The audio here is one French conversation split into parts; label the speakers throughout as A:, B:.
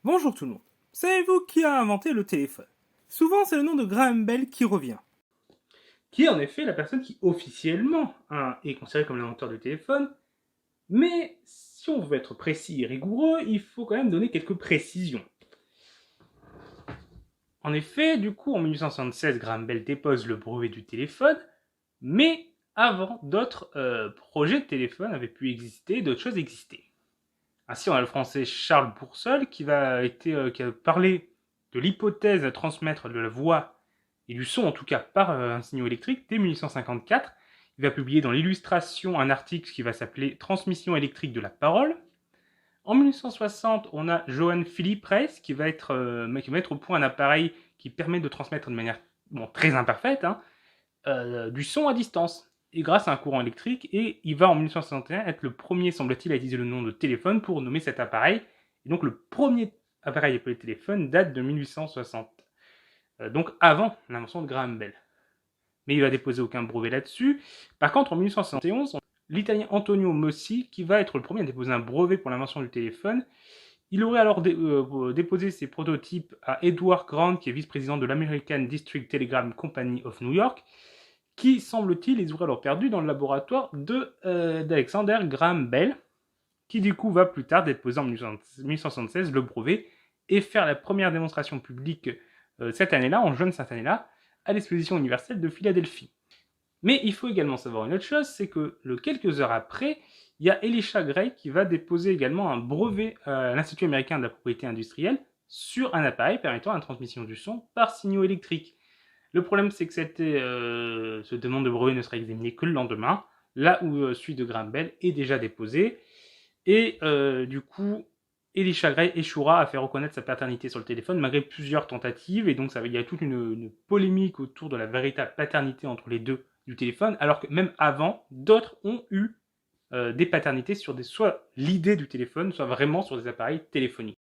A: Bonjour tout le monde. Savez-vous qui a inventé le téléphone? Souvent, c'est le nom de Graham Bell qui revient.
B: Qui est en effet la personne qui officiellement est considérée comme l'inventeur du téléphone, mais si on veut être précis et rigoureux, il faut quand même donner quelques précisions. En effet, du coup, en 1876, Graham Bell dépose le brevet du téléphone, mais avant, d'autres projets de téléphone avaient pu exister, d'autres choses existaient. Ainsi, on a le français Charles Bourseul qui qui a parlé de l'hypothèse de transmettre de la voix et du son, en tout cas par un signal électrique, dès 1854. Il va publier dans l'Illustration un article qui va s'appeler Transmission électrique de la parole. En 1860, on a Johann Philipp Reis qui va mettre au point un appareil qui permet de transmettre de manière très imparfaite du son à distance. Et grâce à un courant électrique, et il va en 1961 être le premier, semble-t-il, à utiliser le nom de téléphone pour nommer cet appareil. Et donc le premier appareil appelé téléphone date de 1860. Donc avant l'invention de Graham Bell. Mais il va déposer aucun brevet là-dessus. Par contre, en 1871, l'italien Antonio Mossi, qui va être le premier à déposer un brevet pour l'invention du téléphone, il aurait alors déposé ses prototypes à Edward Grant, qui est vice-président de l'American District Telegram Company of New York, qui, semble-t-il, les aurait alors perdus dans le laboratoire d'Alexander Graham Bell, qui du coup va plus tard déposer en 1876 le brevet et faire la première démonstration publique cette année-là, en juin de cette année-là, à l'exposition universelle de Philadelphie. Mais il faut également savoir une autre chose, c'est que quelques heures après, il y a Elisha Gray qui va déposer également un brevet à l'Institut américain de la propriété industrielle sur un appareil permettant la transmission du son par signaux électriques. Le problème, c'est que ce demande de brevet ne sera examinée que le lendemain, là où celui de Graham Bell est déjà déposé. Et du coup, Elisha Gray échouera à faire reconnaître sa paternité sur le téléphone malgré plusieurs tentatives. Et donc, il y a toute une polémique autour de la véritable paternité entre les deux du téléphone, alors que même avant, d'autres ont eu des paternités sur soit l'idée du téléphone, soit vraiment sur des appareils téléphoniques.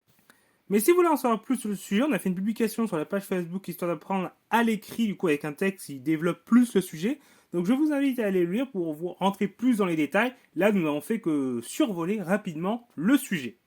A: Mais si vous voulez en savoir plus sur le sujet, on a fait une publication sur la page Facebook histoire d'apprendre à l'écrit, du coup, avec un texte qui développe plus le sujet. Donc je vous invite à aller le lire pour vous rentrer plus dans les détails. Là, nous n'avons fait que survoler rapidement le sujet.